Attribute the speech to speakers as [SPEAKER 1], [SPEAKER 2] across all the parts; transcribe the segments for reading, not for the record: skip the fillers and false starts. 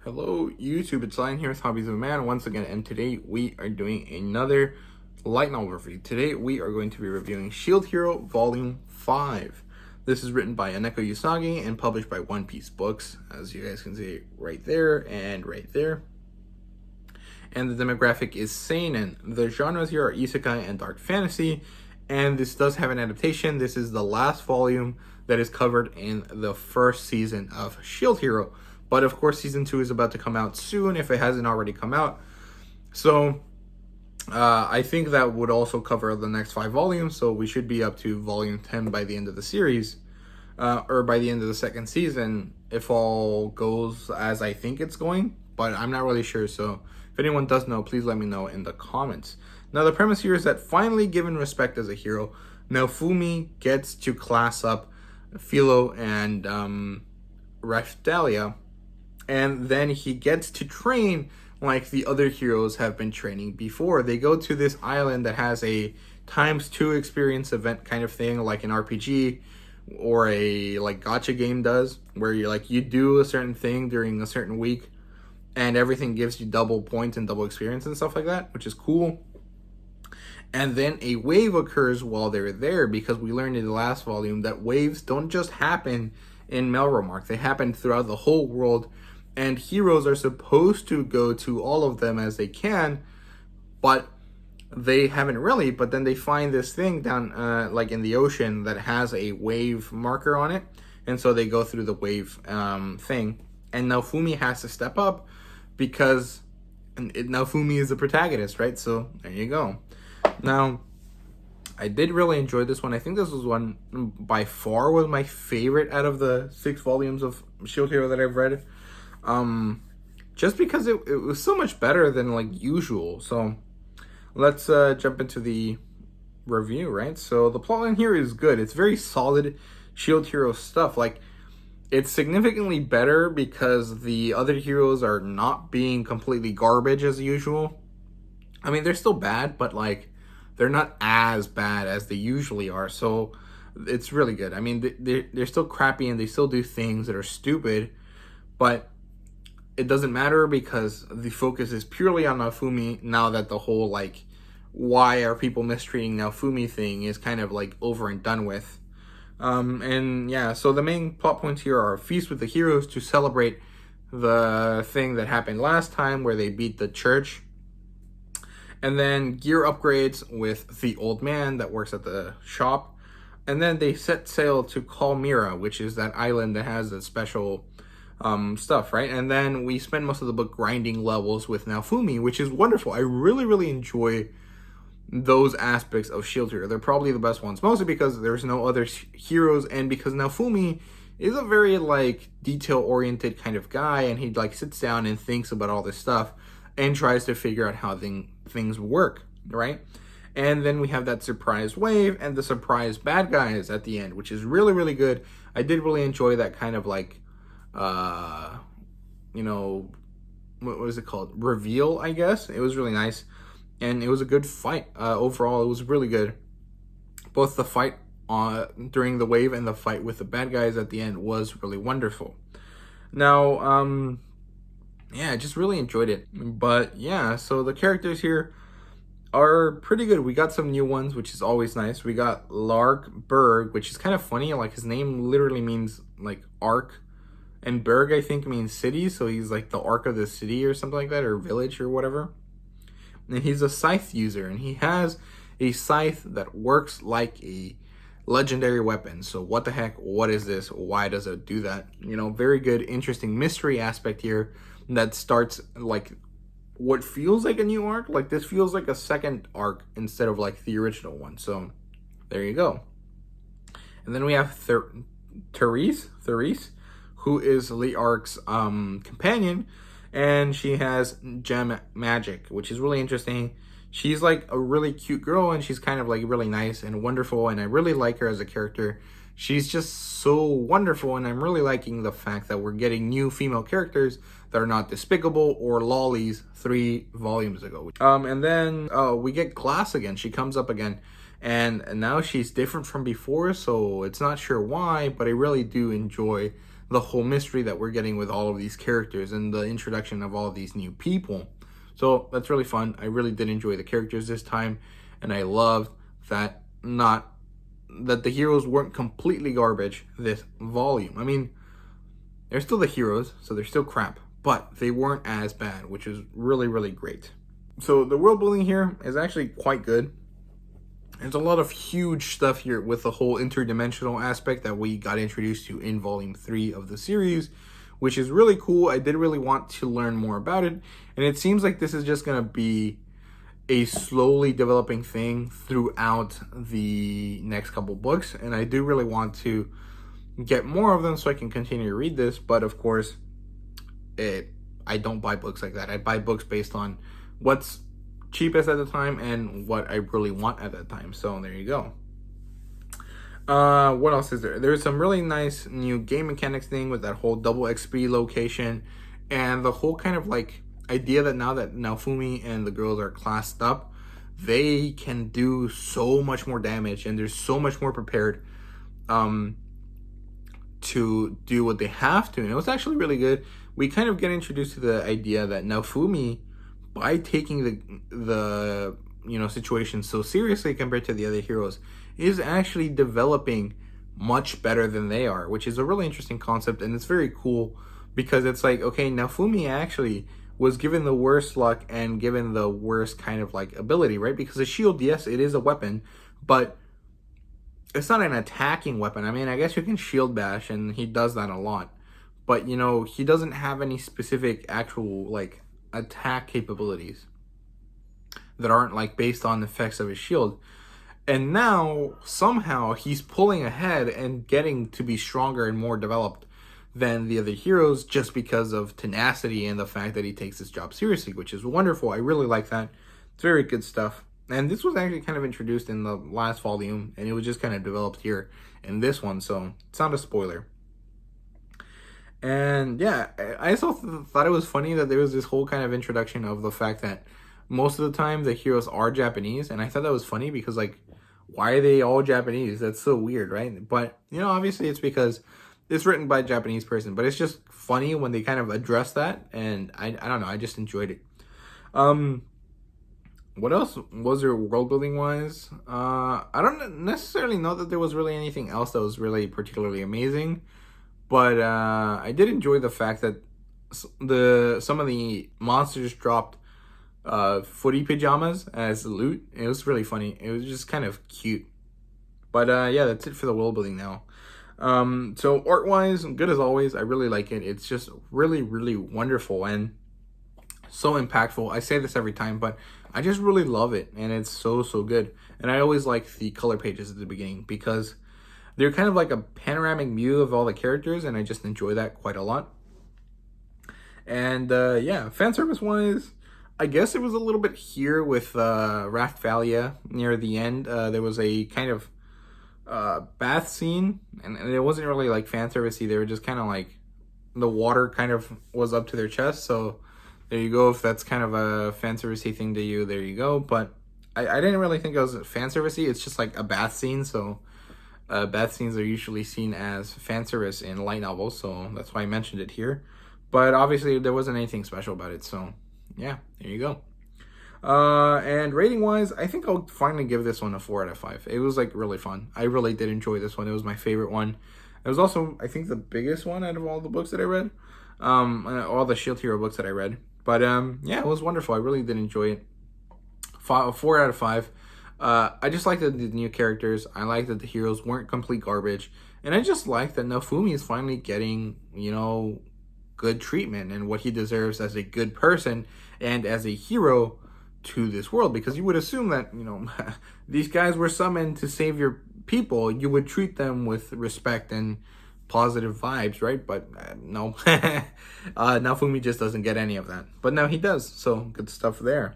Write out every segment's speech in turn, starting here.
[SPEAKER 1] Hello YouTube, it's Lion here with Hobbies of a Man once again, and today we are doing another light novel review. Today we are going to be reviewing Shield Hero Volume 5. This is written by Aneko Usagi and published by One Piece Books, as you guys can see right there and right there. And the demographic is seinen. The genres here are isekai and dark fantasy, and this does have an adaptation. This is the last volume that is covered in the first season of Shield Hero. But of course, season 2 is about to come out soon if it hasn't already come out. So I think that would also cover the next 5 volumes. So we should be up to volume 10 by the end of the series, or by the end of the second season, if all goes as I think it's going. But I'm not really sure. So if anyone does know, please let me know in the comments. Now, the premise here is that finally given respect as a hero, Naofumi gets to class up Philo and Raphtalia. And then he gets to train like the other heroes have been training before. They go to this island that has a ×2 experience event kind of thing, like an RPG or a like gacha game does, where you do a certain thing during a certain week and everything gives you double points and double experience and stuff like that, which is cool. And then a wave occurs while they're there, because we learned in the last volume that waves don't just happen in Melromark. They happen throughout the whole world. And heroes are supposed to go to all of them as they can, but they haven't really. But then they find this thing down like in the ocean that has a wave marker on it. And so they go through the wave thing. And Naofumi has to step up because Naofumi is the protagonist, right? So there you go. Now, I did really enjoy this one. I think this was one by far was my favorite out of the 6 volumes of Shield Hero that I've read. Just because it was so much better than like usual. So let's jump into the review, right? So the plotline here is good. It's very solid Shield Hero stuff. Like, it's significantly better because the other heroes are not being completely garbage as usual. I mean, they're still bad, but like they're not as bad as they usually are. So it's really good. I mean, they're still crappy and they still do things that are stupid, but it doesn't matter because the focus is purely on Naofumi now that the whole like why are people mistreating Naofumi thing is kind of like over and done with. And yeah, so the main plot points here are a feast with the heroes to celebrate the thing that happened last time where they beat the church. And then gear upgrades with the old man that works at the shop. And then they set sail to Kalmira, which is that island that has a special stuff, right? And then we spend most of the book grinding levels with Naofumi, which is wonderful. I really enjoy those aspects of Shield Hero. They're probably the best ones, mostly because there's no other heroes and because Naofumi is a very like detail-oriented kind of guy, and he like sits down and thinks about all this stuff and tries to figure out how things work, right? And then we have that surprise wave and the surprise bad guys at the end, which is really good. I did really enjoy that kind of like what was it called? Reveal, I guess. It was really nice. And it was a good fight. Overall, it was really good. Both the fight during the wave and the fight with the bad guys at the end was really wonderful. Now, yeah, I just really enjoyed it. But yeah, so the characters here are pretty good. We got some new ones, which is always nice. We got Lark Berg, which is kind of funny. Like, his name literally means like arc. And Berg, I think, means city, so he's like the arc of the city or something like that, or village or whatever. And he's a scythe user, and he has a scythe that works like a legendary weapon. So what the heck? What is this? Why does it do that? You know, very good, interesting mystery aspect here that starts like what feels like a new arc. Like, this feels like a second arc instead of like the original one. So there you go. And then we have Therese, who is Leark's companion, and she has gem magic, which is really interesting. She's like a really cute girl, and she's kind of like really nice and wonderful, and I really like her as a character. She's just so wonderful, and I'm really liking the fact that we're getting new female characters that are not despicable or lollies 3 volumes ago. And then we get Glass again. She comes up again, and now she's different from before, so it's not sure why, but I really do enjoy the whole mystery that we're getting with all of these characters and the introduction of all of these new people. So that's really fun. I really did enjoy the characters this time, and I loved that the heroes weren't completely garbage this volume. I mean, they're still the heroes, so they're still crap, but they weren't as bad, which is really, really great. So the world building here is actually quite good. There's a lot of huge stuff here with the whole interdimensional aspect that we got introduced to in volume 3 of the series, which is really cool. I did really want to learn more about it, and it seems like this is just going to be a slowly developing thing throughout the next couple books, and I do really want to get more of them so I can continue to read this. But of course, I don't buy books like that. I buy books based on what's cheapest at the time and what I really want at that time. So there you go. What else is there? There's some really nice new game mechanics thing with that whole double XP location, and the whole kind of like idea that now that Naofumi and the girls are classed up, they can do so much more damage and they're so much more prepared to do what they have to. And it was actually really good. We kind of get introduced to the idea that Naofumi, by taking the situation so seriously compared to the other heroes, is actually developing much better than they are, which is a really interesting concept. And it's very cool because it's like, okay, Naofumi actually was given the worst luck and given the worst kind of like ability, right? Because a shield, yes, it is a weapon, but it's not an attacking weapon. I mean, I guess you can shield bash, and he does that a lot, but he doesn't have any specific actual like attack capabilities that aren't like based on the effects of his shield. And now somehow he's pulling ahead and getting to be stronger and more developed than the other heroes just because of tenacity and the fact that he takes his job seriously, which is wonderful. I really like that. It's very good stuff. And this was actually kind of introduced in the last volume, and it was just kind of developed here in this one, so it's not a spoiler. And yeah, I also thought it was funny that there was this whole kind of introduction of the fact that most of the time the heroes are Japanese, and I thought that was funny because, like, why are they all Japanese? That's so weird, right? But, obviously it's because it's written by a Japanese person, but it's just funny when they kind of address that, and I don't know, I just enjoyed it. What else was there world building wise? I don't necessarily know that there was really anything else that was really particularly amazing, but I did enjoy the fact that some of the monsters dropped footy pajamas as loot. It was really funny. It was just kind of cute. But yeah, that's it for the world building now. So art wise, good as always. I really like it. It's just really, really wonderful and so impactful. I say this every time, but I just really love it, and it's so good. And I always like the color pages at the beginning because they're kind of like a panoramic view of all the characters, and I just enjoy that quite a lot. And yeah, fan service wise, I guess it was a little bit here with Raftvalia near the end. There was a kind of bath scene, and it wasn't really like fan servicey. They were just kind of like the water kind of was up to their chest, so there you go. If that's kind of a fan servicey thing to you, there you go. But I didn't really think it was fan servicey. It's just like a bath scene, so bath scenes are usually seen as fan service in light novels, so that's why I mentioned it here. But obviously there wasn't anything special about it, so yeah, there you go. And rating wise, I think I'll finally give this one a 4 out of 5. It was like really fun. I really did enjoy this one. It was my favorite one. It was also, I think, the biggest one out of all the books that I read, all the Shield Hero books that I read. But yeah, it was wonderful. I really did enjoy it. 4 out of 5. I just liked the new characters. I liked that the heroes weren't complete garbage, and I just liked that Naofumi is finally getting, good treatment and what he deserves as a good person and as a hero to this world. Because you would assume that, these guys were summoned to save your people. You would treat them with respect and positive vibes, right? But no, Naofumi just doesn't get any of that. But now he does, so good stuff there.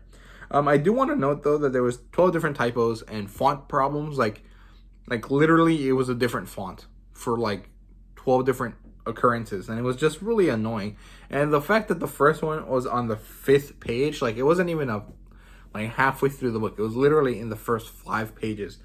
[SPEAKER 1] I do want to note though that there was 12 different typos and font problems. Like literally, it was a different font for like 12 different occurrences, and it was just really annoying. And the fact that the first one was on the 5th page, like it wasn't even like halfway through the book. It was literally in the first 5 pages.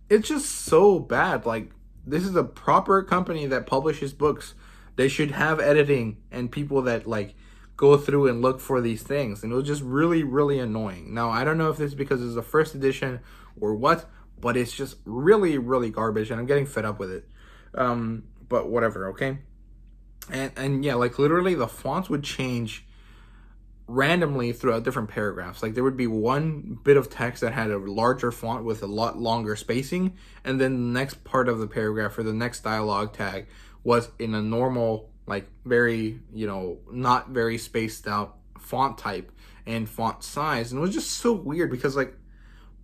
[SPEAKER 1] It's just so bad. Like, this is a proper company that publishes books. They should have editing and people that like go through and look for these things. And it was just really, really annoying. Now, I don't know if this is because it's the first edition or what, but it's just really, really garbage, and I'm getting fed up with it. But whatever, okay? And yeah, like literally the fonts would change randomly throughout different paragraphs. Like there would be one bit of text that had a larger font with a lot longer spacing, and then the next part of the paragraph or the next dialogue tag was in a normal, like very, you know, not very spaced out font type and font size. And it was just so weird because like,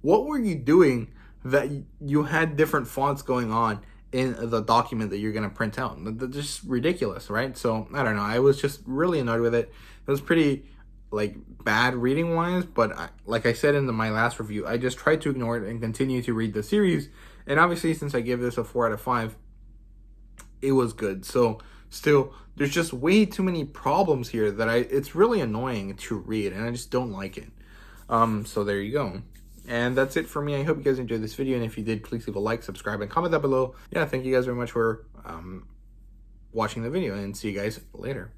[SPEAKER 1] what were you doing that you had different fonts going on in the document that you're going to print out? That's just ridiculous, right? So I don't know. I was just really annoyed with it. It was pretty like bad reading wise, but like I said in my last review, I just tried to ignore it and continue to read the series. And obviously, since I give this a 4 out of 5, it was good. So still, there's just way too many problems here that it's really annoying to read, and I just don't like it. So there you go. And that's it for me. I hope you guys enjoyed this video, and if you did, please leave a like, subscribe, and comment down below. Yeah, thank you guys very much for watching the video, and see you guys later.